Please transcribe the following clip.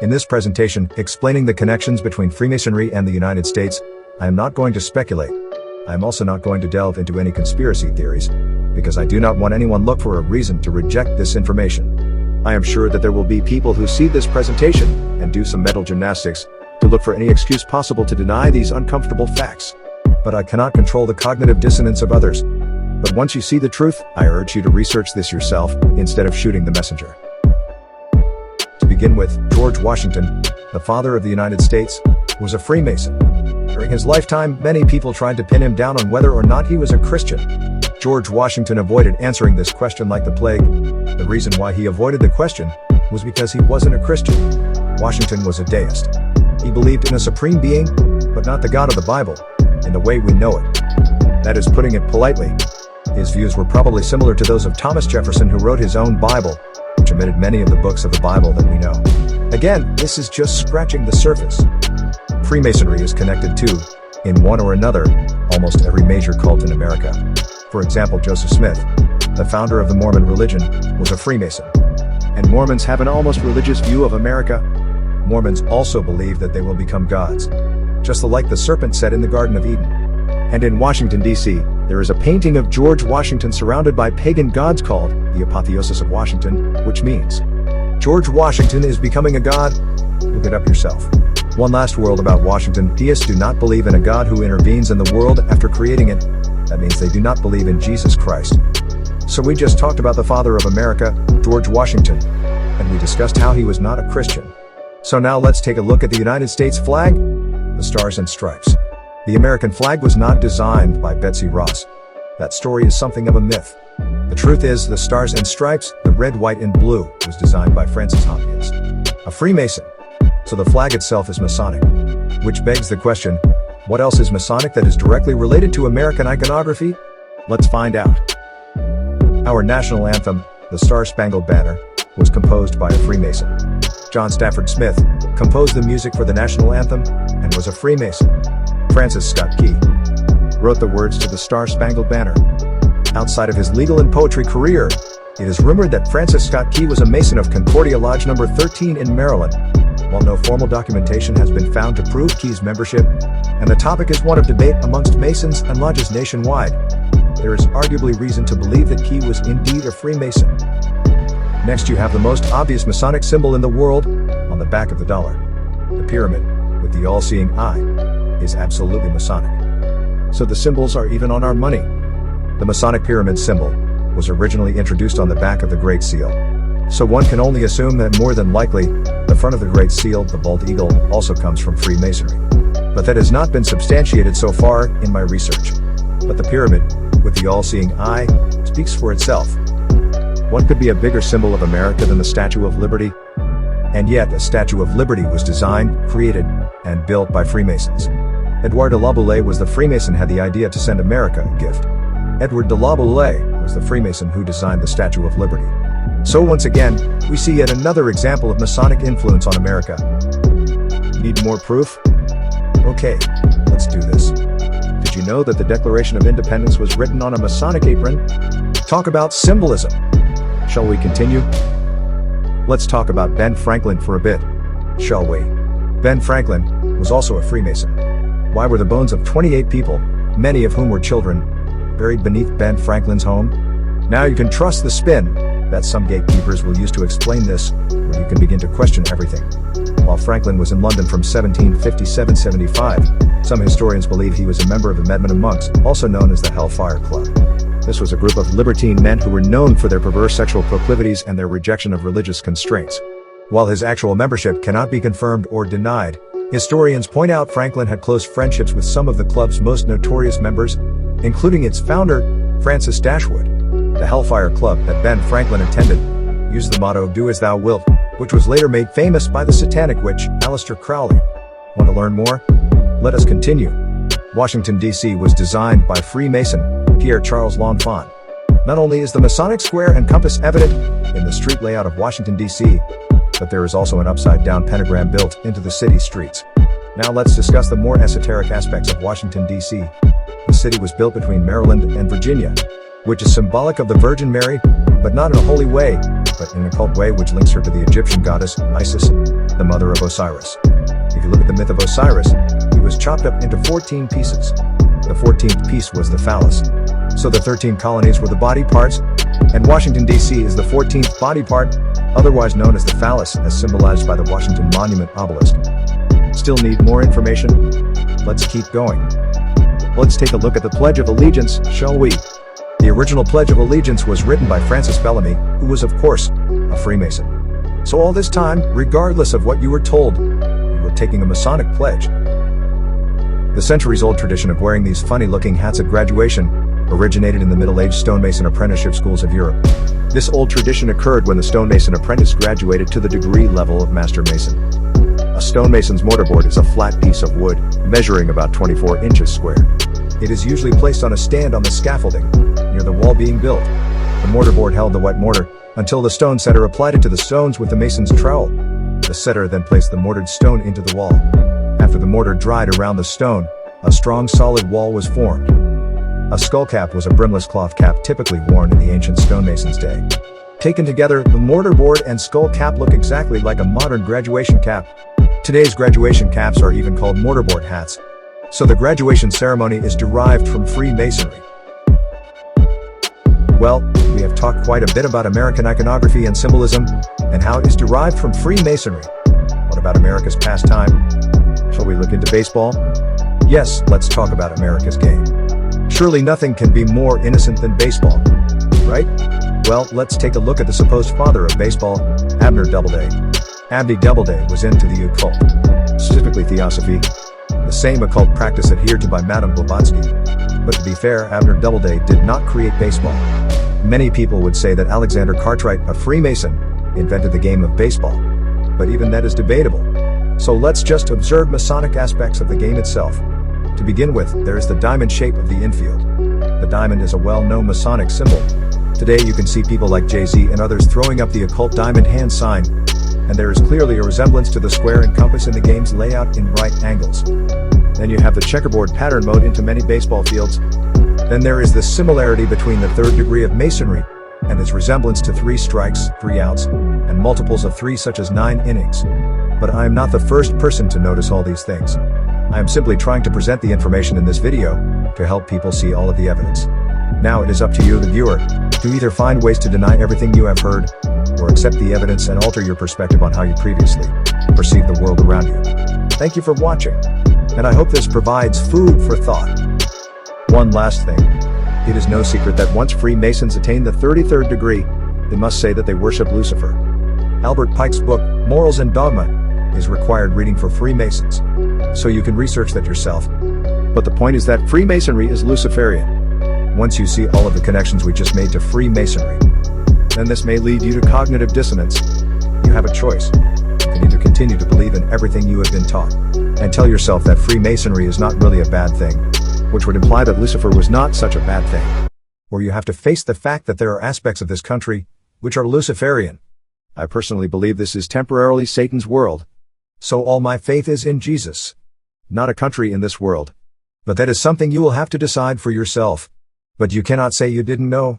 In this presentation, explaining the connections between Freemasonry and the United States, I am not going to speculate. I am also not going to delve into any conspiracy theories, because I do not want anyone look for a reason to reject this information. I am sure that there will be people who see this presentation and do some mental gymnastics to look for any excuse possible to deny these uncomfortable facts. But I cannot control the cognitive dissonance of others. But once you see the truth, I urge you to research this yourself, instead of shooting the messenger. To begin with, George Washington, the father of the United States, was a Freemason. During his lifetime, many people tried to pin him down on whether or not he was a Christian. George Washington avoided answering this question like the plague. The reason why he avoided the question was because he wasn't a Christian. Washington was a deist. He believed in a supreme being, but not the God of the Bible, in the way we know it. That is putting it politely. His views were probably similar to those of Thomas Jefferson, who wrote his own Bible, which omitted many of the books of the Bible that we know. Again, this is just scratching the surface. Freemasonry is connected to, in one or another, almost every major cult in America. For example, Joseph Smith, the founder of the Mormon religion, was a Freemason. And Mormons have an almost religious view of America. Mormons also believe that they will become gods, just like the serpent said in the Garden of Eden. And in Washington, D.C., there is a painting of George Washington surrounded by pagan gods called the Apotheosis of Washington, which means George Washington is becoming a god. Look it up yourself. One last word about Washington. Deists do not believe in a God who intervenes in the world after creating it. That means they do not believe in Jesus Christ. So we just talked about the father of America, George Washington, and we discussed how he was not a Christian. So now let's take a look at the United States flag, the Stars and Stripes. The American flag was not designed by Betsy Ross. That story is something of a myth. The truth is, the Stars and Stripes, the red, white, and blue, was designed by Francis Hopkins, a Freemason. So the flag itself is Masonic. Which begs the question, what else is Masonic that is directly related to American iconography? Let's find out. Our national anthem, the Star-Spangled Banner, was composed by a Freemason. John Stafford Smith composed the music for the national anthem and was a Freemason. Francis Scott Key wrote the words to the Star-Spangled Banner. Outside of his legal and poetry career, it is rumored that Francis Scott Key was a Mason of Concordia Lodge No. 13 in Maryland. While no formal documentation has been found to prove Key's membership, and the topic is one of debate amongst Masons and lodges nationwide, there is arguably reason to believe that Key was indeed a Freemason. Next, you have the most obvious Masonic symbol in the world on the back of the dollar. The pyramid, with the all-seeing eye, is absolutely Masonic. So the symbols are even on our money. The Masonic pyramid symbol was originally introduced on the back of the Great Seal. So one can only assume that more than likely, the front of the Great Seal, the bald eagle, also comes from Freemasonry. But that has not been substantiated so far in my research. But the pyramid, with the all-seeing eye, speaks for itself. What could be a bigger symbol of America than the Statue of Liberty? And yet, a Statue of Liberty was designed, created, and built by Freemasons. Edouard de la Boulaye was the Freemason who had the idea to send America a gift. Edward de la Boulaye was the Freemason who designed the Statue of Liberty. So once again, we see yet another example of Masonic influence on America. Need more proof? Okay, let's do this. Did you know that the Declaration of Independence was written on a Masonic apron? Talk about symbolism. Shall we continue? Let's talk about Ben Franklin for a bit, shall we? Ben Franklin was also a Freemason. Why were the bones of 28 people, many of whom were children, buried beneath Ben Franklin's home? Now you can trust the spin that some gatekeepers will use to explain this, where you can begin to question everything. While Franklin was in London from 1757-75, some historians believe he was a member of the Medmenham monks, also known as the Hellfire Club. This was a group of libertine men who were known for their perverse sexual proclivities and their rejection of religious constraints. While his actual membership cannot be confirmed or denied, historians point out Franklin had close friendships with some of the club's most notorious members, including its founder, Francis Dashwood. The Hellfire Club that Ben Franklin attended used the motto "Do as thou wilt," which was later made famous by the satanic witch, Aleister Crowley. Want to learn more? Let us continue. Washington, D.C. was designed by Freemason Pierre Charles L'Enfant. Not only is the Masonic square and compass evident in the street layout of Washington, D.C., but there is also an upside-down pentagram built into the city streets. Now let's discuss the more esoteric aspects of Washington, D.C. The city was built between Maryland and Virginia, which is symbolic of the Virgin Mary, but not in a holy way, but in an occult way which links her to the Egyptian goddess, Isis, the mother of Osiris. If you look at the myth of Osiris, he was chopped up into 14 pieces. The 14th piece was the phallus. So the 13 colonies were the body parts, and Washington, D.C. is the 14th body part, otherwise known as the phallus, as symbolized by the Washington Monument obelisk. Still need more information? Let's keep going. Let's take a look at the Pledge of Allegiance, shall we? The original Pledge of Allegiance was written by Francis Bellamy, who was of course, a Freemason. So all this time, regardless of what you were told, you were taking a Masonic pledge. The centuries-old tradition of wearing these funny-looking hats at graduation originated in the Middle-Aged stonemason apprenticeship schools of Europe. This old tradition occurred when the stonemason apprentice graduated to the degree level of Master Mason. A stonemason's mortarboard is a flat piece of wood, measuring about 24 inches square. It is usually placed on a stand on the scaffolding, near the wall being built. The mortarboard held the wet mortar, until the stone setter applied it to the stones with the mason's trowel. The setter then placed the mortared stone into the wall. After the mortar dried around the stone, a strong solid wall was formed. A skull cap was a brimless cloth cap typically worn in the ancient stonemason's day. Taken together, the mortarboard and skull cap look exactly like a modern graduation cap. Today's graduation caps are even called mortarboard hats. So the graduation ceremony is derived from Freemasonry. Well, we have talked quite a bit about American iconography and symbolism, and how it is derived from Freemasonry. What about America's pastime? Shall we look into baseball? Yes, let's talk about America's game. Surely nothing can be more innocent than baseball, right? Well, let's take a look at the supposed father of baseball, Abner Doubleday. Abby Doubleday was into the occult, specifically theosophy, the same occult practice adhered to by Madame Blavatsky. But to be fair, Abner Doubleday did not create baseball. Many people would say that Alexander Cartwright, a Freemason, invented the game of baseball. But even that is debatable. So let's just observe Masonic aspects of the game itself. To begin with, there is the diamond shape of the infield. The diamond is a well-known Masonic symbol. Today you can see people like Jay-Z and others throwing up the occult diamond hand sign, and there is clearly a resemblance to the square and compass in the game's layout in right angles. Then you have the checkerboard pattern mode into many baseball fields. Then there is the similarity between the third degree of Masonry and its resemblance to 3 strikes, 3 outs, and multiples of 3 such as 9 innings. But I am not the first person to notice all these things. I am simply trying to present the information in this video to help people see all of the evidence. Now it is up to you, the viewer, to either find ways to deny everything you have heard, or accept the evidence and alter your perspective on how you previously perceived the world around you. Thank you for watching, and I hope this provides food for thought. One last thing. It is no secret that once Freemasons attain the 33rd degree, they must say that they worship Lucifer. Albert Pike's book, Morals and Dogma, is required reading for Freemasons. So you can research that yourself. But the point is that Freemasonry is Luciferian. Once you see all of the connections we just made to Freemasonry, then this may lead you to cognitive dissonance. You have a choice. You can either continue to believe in everything you have been taught, and tell yourself that Freemasonry is not really a bad thing, which would imply that Lucifer was not such a bad thing. Or you have to face the fact that there are aspects of this country which are Luciferian. I personally believe this is temporarily Satan's world. So all my faith is in Jesus, not a country in this world. But that is something you will have to decide for yourself. But you cannot say you didn't know.